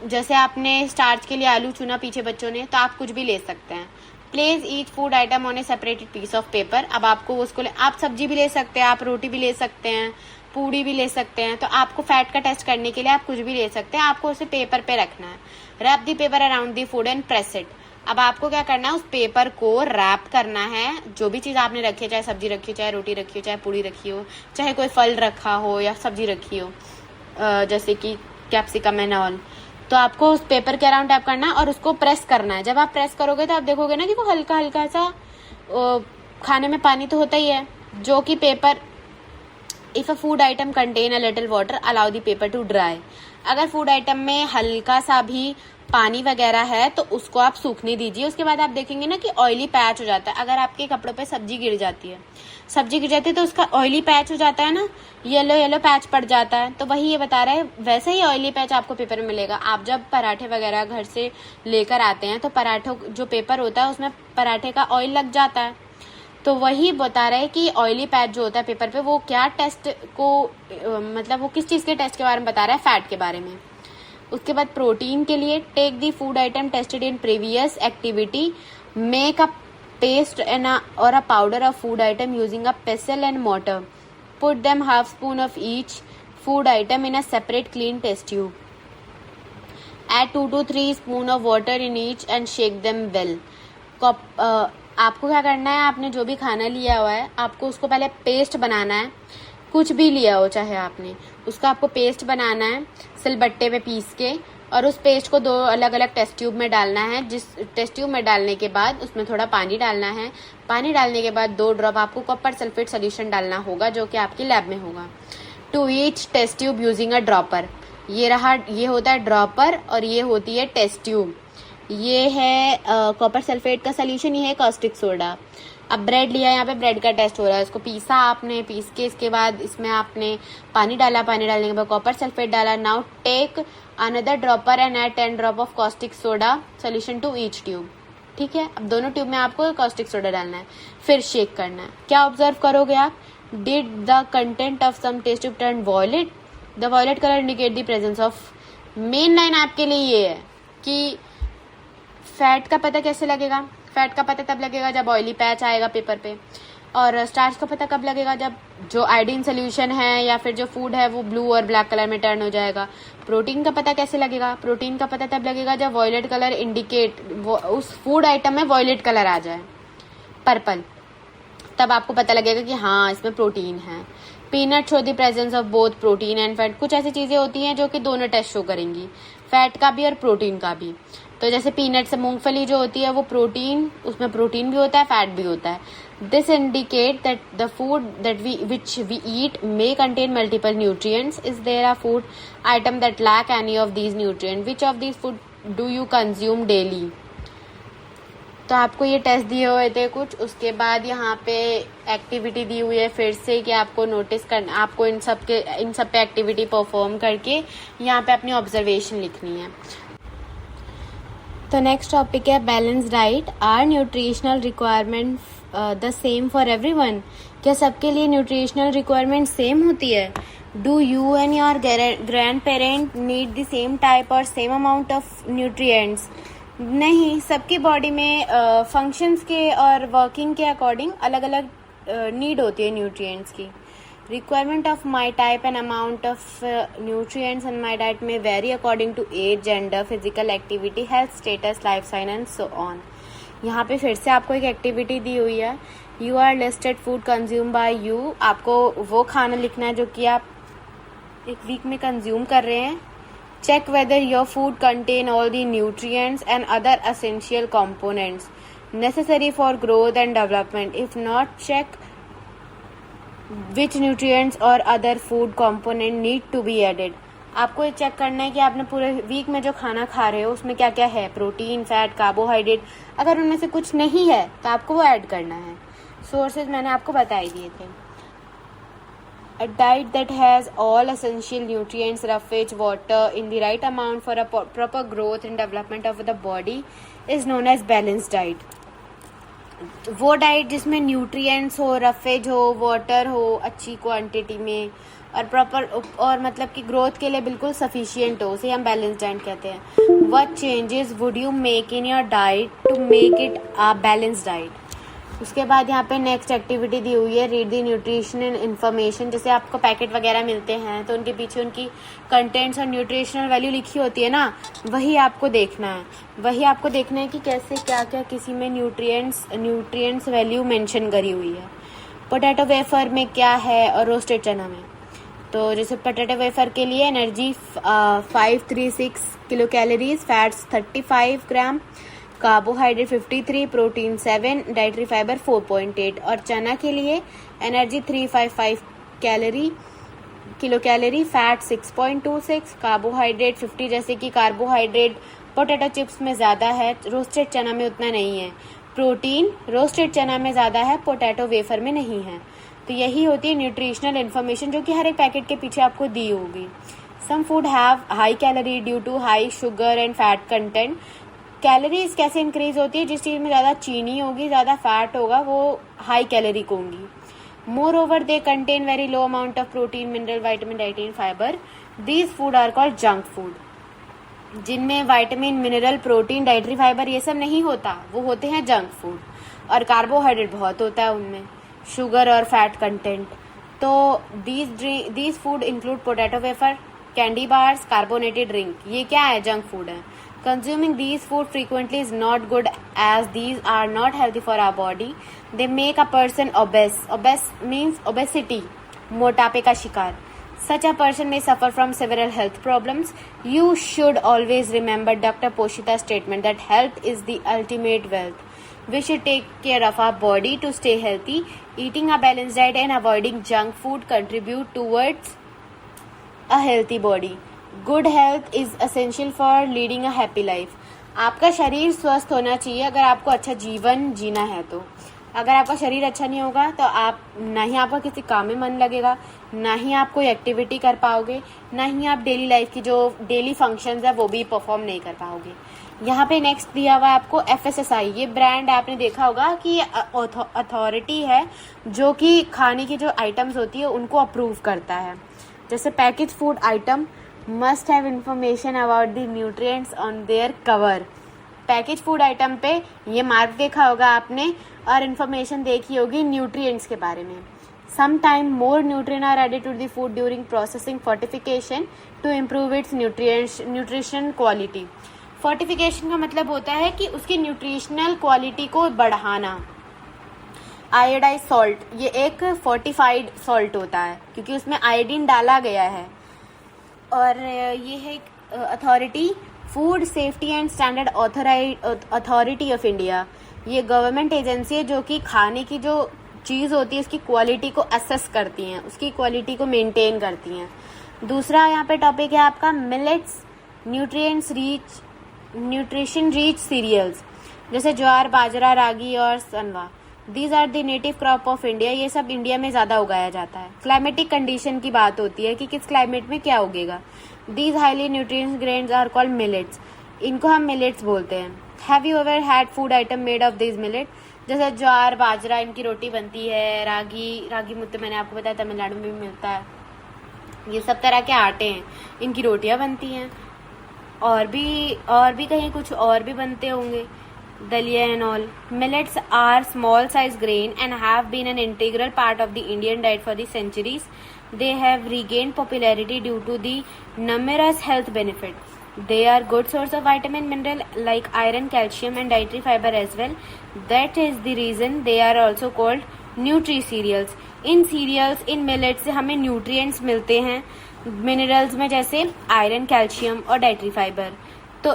जैसे आपने स्टार्च के लिए आलू चुना पीछे बच्चों ने, तो आप कुछ भी ले सकते हैं। Place each food item on a separated piece of paper. अब आपको उसको आप सब्जी भी ले सकते हैं, आप रोटी भी ले सकते हैं, पूड़ी भी ले सकते हैं, तो आपको फैट का टेस्ट करने के लिए आप कुछ भी ले सकते हैं। आपको उसे पेपर पे रखना है। Wrap the paper around the food and press it. अब आपको क्या करना है, उस पेपर को रैप करना है, जो भी चीज़ आपने रखी है, चाहे सब्जी रखी हो, चाहे रोटी रखी हो, चाहे पूड़ी रखी हो, चाहे कोई फल रखा हो या सब्जी रखी हो, जैसे कि कैप्सिकम एंड ऑल, तो आपको उस पेपर के अराउंड टैप करना है और उसको प्रेस करना है। जब आप प्रेस करोगे तो आप देखोगे ना कि वो हल्का हल्का सा, खाने में पानी तो होता ही है, जो कि paper, if a food atom contain a little water allow the paper two dry. अगर फूड आइटम में हल्का सा भी पानी वगैरह है तो उसको आप सूखने दीजिए। उसके बाद आप देखेंगे ना कि ऑयली पैच हो जाता है। अगर आपके कपड़ों पे सब्जी गिर जाती है तो उसका ऑयली पैच हो जाता है ना, येलो येलो पैच पड़ जाता है, तो वही ये बता रहा है, वैसे ही ऑयली पैच आपको पेपर में मिलेगा। आप जब पराठे वगैरह घर से लेकर आते हैं तो पराठों जो पेपर होता है उसमें पराठे का ऑयल लग जाता है, तो वही बता रहा है कि ऑयली पैच जो होता है पेपर पे, वो क्या टेस्ट को, मतलब वो किस चीज़ के टेस्ट के बारे में बता रहा है, फैट के बारे में। उसके बाद प्रोटीन के लिए, take the food item tested in previous activity, make a paste and और a powder of food item using a pestle and mortar, put them half spoon of each food item in a separate clean test tube, add 2 to 3 spoon of water in each and shake them well. आपको क्या करना है, आपने जो भी खाना लिया हुआ है आपको उसको पहले पेस्ट बनाना है। कुछ भी लिया हो चाहे आपने, उसका आपको पेस्ट बनाना है सिलबट्टे पे पीस के, और उस पेस्ट को 2 अलग अलग टेस्ट ट्यूब में डालना है। जिस टेस्ट ट्यूब में डालने के बाद उसमें थोड़ा पानी डालना है। पानी डालने के बाद 2 ड्रॉप आपको कॉपर सल्फेट सोल्यूशन डालना होगा, जो कि आपकी लैब में होगा। To each test tube using a dropper. ये होता है ड्रॉपर और ये होती है टेस्ट ट्यूब। ये है कॉपर सल्फेट का सोल्यूशन, ये है कॉस्टिक सोडा। अब ब्रेड लिया, यहाँ पे ब्रेड का टेस्ट हो रहा है। इसको पीसा आपने, पीस के इसके बाद इसमें आपने पानी डाला, पानी डालने के बाद कॉपर सल्फेट डाला। Now take another dropper and add 10 drop of caustic soda solution to each tube. ठीक है, अब दोनों ट्यूब में आपको कॉस्टिक सोडा डालना है, फिर शेक करना है। क्या ऑब्जर्व करोगे आप, did the content of some test tube turn violet, the violet colour indicate the presence of. Main line आपके लिए ये है कि फैट का पता कैसे लगेगा। फैट का पता तब लगेगा जब ऑयली पैच आएगा पेपर पे, और स्टार्च का पता कब लगेगा, जब जो आयोडीन सोल्यूशन है या फिर जो फूड है वो ब्लू और ब्लैक कलर में टर्न हो जाएगा। प्रोटीन का पता कैसे लगेगा, प्रोटीन का पता तब लगेगा जब वॉयलेट कलर इंडिकेट, उस फूड आइटम में वॉयलेट कलर आ जाए, पर्पल, तब आपको पता लगेगा कि हाँ इसमें प्रोटीन है। Peanut show the presence of both protein and fat. कुछ ऐसी चीजें होती हैं जो कि दोनों टेस्ट शो करेंगी, फैट का भी और प्रोटीन का भी। तो जैसे पीनट से मूंगफली जो होती है वो प्रोटीन, उसमें प्रोटीन भी होता है, फैट भी होता है। This indicate that the food that which we eat may contain multiple nutrients. Is there a food item that lack any of these nutrient, which of these food do you consume daily. तो आपको ये test दिए हुए थे कुछ, उसके बाद यहाँ पे एक्टिविटी दी हुई है फिर से कि आपको नोटिस करना, आपको इन सब पे एक्टिविटी परफॉर्म करके यहाँ पे अपनी ऑब्जर्वेशन लिखनी है। तो नेक्स्ट टॉपिक है balance diet. Are nutritional requirement the same for everyone? क्या सबके लिए न्यूट्रिशनल रिक्वायरमेंट सेम होती है? Do you and your grand parent need the same type और सेम अमाउंट ऑफ न्यूट्रिएंट्स? नहीं, सबकी बॉडी में फंक्शंस के और वर्किंग के अकॉर्डिंग अलग अलग नीड होती है न्यूट्रिएंट्स की। Requirement of my type and amount of nutrients in my diet में vary according to age, gender, physical activity, health status, life sign and so on. यहाँ पे फिर से आपको एक एक्टिविटी दी हुई है। You are listed food consume by you. आपको वो खाना लिखना है जो कि आप एक वीक में कंज्यूम कर रहे हैं। Check whether your food contain all the nutrients and other essential components necessary for growth and development. If not, check which nutrients or other food component need to be added. आपको ये check करना है कि आपने पूरे week में जो खाना खा रहे हो उसमें क्या क्या है, प्रोटीन, फैट, कार्बोहाइड्रेट। अगर उनमें से कुछ नहीं है तो आपको वो ऐड करना है। सोर्सेज मैंने आपको बता ही दिए थे। A diet that has all essential nutrients, roughage, water in the right amount for a proper growth and development of the body is known as balanced diet. वो डाइट जिसमें न्यूट्रिएंट्स हो, रफेज हो, water हो अच्छी quantity में और proper और मतलब कि ग्रोथ के लिए बिल्कुल सफिशिएंट हो, उसे हम बैलेंस डाइट कहते हैं। What changes would you make in your diet to make it a balanced diet? उसके बाद यहाँ पे नेक्स्ट एक्टिविटी दी हुई है, रीड द न्यूट्रिशनल इन्फॉर्मेशन। जैसे आपको पैकेट वगैरह मिलते हैं तो उनके पीछे उनकी कंटेंट्स और न्यूट्रिशनल वैल्यू लिखी होती है ना, वही आपको देखना है। वही आपको देखना है कि कैसे क्या क्या किसी में न्यूट्रिएंट्स वैल्यू मेंशन करी हुई है। पोटैटो वेफर में क्या है और रोस्टेड चना में। तो जैसे पोटैटो वेफर के लिए एनर्जी 536 किलो कैलोरीज, फैट्स 35 ग्राम, कार्बोहाइड्रेट 53, प्रोटीन 7, डाइटरी फाइबर 4.8 और चना के लिए energy 355 kilo calorie, fat 6.26, carbohydrate 50। जैसे कि कार्बोहाइड्रेट पोटैटो चिप्स में ज़्यादा है, रोस्टेड चना में उतना नहीं है। प्रोटीन रोस्टेड चना में ज़्यादा है, पोटैटो वेफर में नहीं है। तो यही होती है न्यूट्रिशनल इन्फॉर्मेशन जो कि हर एक पैकेट के पीछे आपको दी होगी। Some food have high calorie due to high sugar and fat content. Calories कैसे इंक्रीज होती है? जिस चीज़ में ज़्यादा चीनी होगी, ज़्यादा फैट होगा, वो हाई कैलोरी को होंगी। Moreover they contain very low amount of protein, mineral, vitamin, dietary fibre. These food are called junk food. जिनमें vitamin, mineral, protein, dietary fibre ये सब नहीं होता, वो होते हैं जंक फूड। और कार्बोहाइड्रेट बहुत होता है उनमें, शुगर और फैट कंटेंट। तो these food include potato wafer, candy bars, carbonated drink. ये क्या है? जंक फूड है। Consuming these food frequently is not good as these are not healthy for our body. They make a person obese. Obese means obesity, मोटापे का शिकार. Such a person may suffer from several health problems. You should always remember Dr. Poshita's statement that health is the ultimate wealth. We should take care of our body to stay healthy. Eating a balanced diet and avoiding junk food contribute towards a healthy body. Good health is essential for leading a happy life. आपका शरीर स्वस्थ होना चाहिए अगर आपको अच्छा जीवन जीना है। तो अगर आपका शरीर अच्छा नहीं होगा तो आप ना ही आपका किसी काम में मन लगेगा, ना ही आप कोई एक्टिविटी कर पाओगे, ना ही आप डेली लाइफ की जो डेली फंक्शंस है वो भी परफॉर्म नहीं कर पाओगे। यहाँ पे नेक्स्ट दिया हुआ है आपको FSSAI। ये ब्रांड आपने देखा होगा कि अथॉरिटी है जो कि खाने की जो आइटम्स होती है उनको अप्रूव करता है। जैसे package food item must have information about the nutrients on their cover। Package food item पे ये मार्क देखा होगा आपने और इन्फॉर्मेशन देखी होगी न्यूट्रिएंट्स के बारे में। Sometime more nutrient are added to the food during processing fortification to improve its nutrition quality। fortification का मतलब होता है कि उसकी न्यूट्रिशनल क्वालिटी को बढ़ाना। आयोडाइज सॉल्ट ये एक फोर्टिफाइड सॉल्ट होता है क्योंकि उसमें आयोडीन डाला गया है। और ये है authority food safety and standard authority of India. ये गवर्नमेंट एजेंसी है जो कि खाने की जो चीज़ होती है उसकी क्वालिटी को असेस करती हैं, उसकी क्वालिटी को मेंटेन करती हैं। दूसरा यहाँ पे टॉपिक है आपका मिलेट्स न्यूट्रिशन रिच सीरियल्स। जैसे ज्वार, बाजरा, रागी और सनवा। These are the native crop of India, ये सब इंडिया में ज़्यादा उगाया जाता है। क्लाइमेटिक कंडीशन की बात होती है कि किस क्लाइमेट में क्या उगेगा। These highly nutrients grains are called millets, इनको हम मिलेट्स बोलते हैं। Have you ever had food item made of this millet? जैसे ज्वार, बाजरा, इनकी रोटी बनती है। रागी मुद्दे मैंने आपको बताया तमिलनाडु में भी मिलता है। ये सब तरह के आटे हैं, इनकी रोटियां बनती हैं। और भी कहीं कुछ और भी बनते होंगे, dalia and all. Millets are small size grain and have been an integral part of the Indian diet for the centuries. They have regained popularity due to the numerous health benefits. They are good source of vitamin, mineral like iron, calcium and dietary fiber as well. That is the reason they are also called nutri cereals. In cereals, in millets से हमें nutrients मिलते हैं minerals में, जैसे iron, calcium और dietary fiber. तो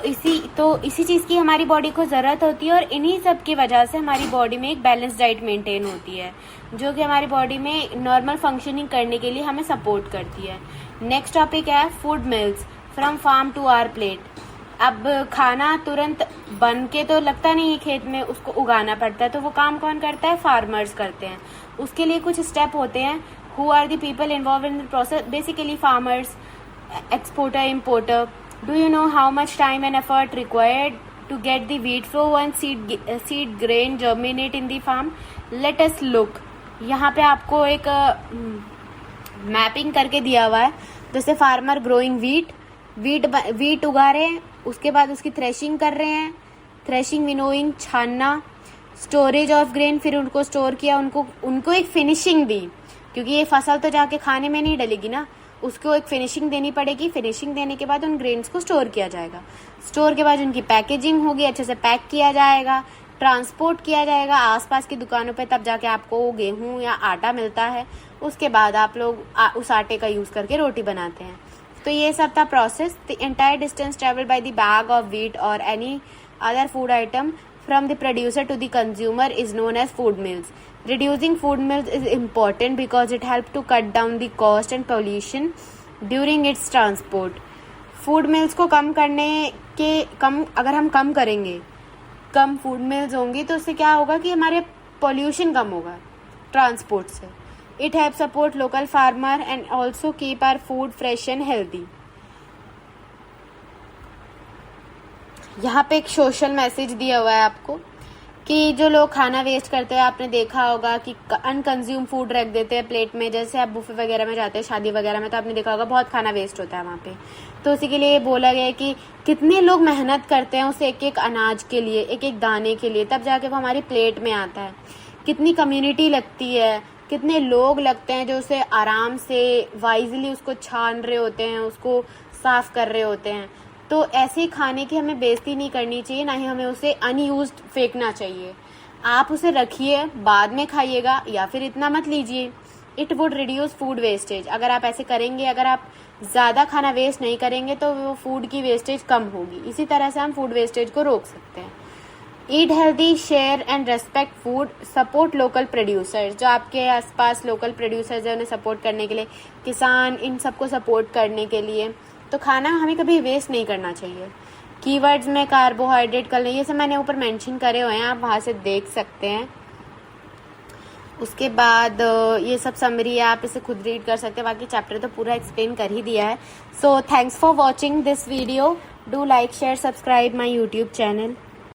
इसी चीज की हमारी बॉडी को जरूरत होती है और इन्हीं सब की वजह से हमारी बॉडी में एक बैलेंस डाइट मेंटेन होती है, जो कि हमारी बॉडी में नॉर्मल फंक्शनिंग करने के लिए हमें सपोर्ट करती है. नेक्स्ट टॉपिक है food miles from farm to our plate. अब खाना तुरंत बन के तो लगता नहीं है खेत में, उसको उगाना पड़ता है. तो वो काम कौन करता है? फार्मर्स करते हैं. उसके लिए कुछ स्टेप होते हैं. Who are the people involve in the process? Basically farmers, exporter, importer. Do you know how much time and effort required to get the wheat flow and seed grain germinate in the farm? Let us look. यहाँ पे आपको एक mapping करके दिया हुआ है. जैसे farmer growing wheat उगा रहे हैं, उसके बाद उसकी थ्रेशिंग कर रहे हैं. थ्रेशिंग, विनोइंग, छानना, स्टोरेज ऑफ ग्रेन, फिर उनको स्टोर किया, उनको एक फिनिशिंग दी, क्योंकि ये फसल तो जाके खाने में नहीं डलेगी ना, उसको एक फिनिशिंग देनी पड़ेगी. फिनिशिंग देने के बाद उन ग्रेन्स को स्टोर किया जाएगा. स्टोर के बाद उनकी पैकेजिंग होगी, अच्छे से पैक किया जाएगा, ट्रांसपोर्ट किया जाएगा आसपास की दुकानों पे, तब जाके आपको गेहूं या आटा मिलता है. उसके बाद आप लोग उस आटे का यूज करके रोटी बनाते हैं. तो ये सब था process. The entire distance travel by the bag of wheat और any other food item from the producer to the consumer is known as food mills. Reducing food mills is important because it helps to cut down the cost and pollution during its transport. Food mills को अगर हम कम करेंगे, कम food mills होंगी, तो उससे क्या होगा कि हमारे पोल्यूशन कम होगा ट्रांसपोर्ट से. It helps support local farmer and also keep our food fresh and healthy. यहाँ पे एक सोशल मैसेज दिया हुआ है आपको कि जो लोग खाना वेस्ट करते हैं, आपने देखा होगा कि अनकंज्यूम फूड रख देते हैं प्लेट में. जैसे आप बुफे वगैरह में जाते हैं, शादी वगैरह में, तो आपने देखा होगा बहुत खाना वेस्ट होता है वहाँ पे. तो उसी के लिए बोला गया है कि कितने लोग मेहनत करते हैं उस एक एक अनाज के लिए, एक एक दाने के लिए, तब जाके वो हमारी प्लेट में आता है. कितनी कम्युनिटी लगती है, कितने लोग लगते हैं जो उसे आराम से वाइजली उसको छान रहे होते हैं, उसको साफ कर रहे होते हैं. तो ऐसे खाने की हमें बेइज्जती नहीं करनी चाहिए, ना ही हमें उसे अनयूज्ड फेंकना चाहिए. आप उसे रखिए, बाद में खाइएगा, या फिर इतना मत लीजिए. It would reduce food wastage. अगर आप ऐसे करेंगे, अगर आप ज़्यादा खाना वेस्ट नहीं करेंगे, तो वो फूड की वेस्टेज कम होगी. इसी तरह से हम फूड वेस्टेज को रोक सकते हैं. Eat healthy, share and respect food, support local producers. जो आपके आसपास लोकल प्रोड्यूसर्स है, उन्हें सपोर्ट करने के लिए, किसान, इन सबको सपोर्ट करने के लिए. तो खाना हमें कभी वेस्ट नहीं करना चाहिए. कीवर्ड्स में कार्बोहाइड्रेट, कल ये सब मैंने ऊपर मेंशन करे हुए हैं, आप वहाँ से देख सकते हैं. उसके बाद ये सब समरी है, आप इसे खुद रीड कर सकते हैं. बाकी चैप्टर तो पूरा एक्सप्लेन कर ही दिया है. So thanks for watching this video. Do like, share, subscribe my YouTube channel.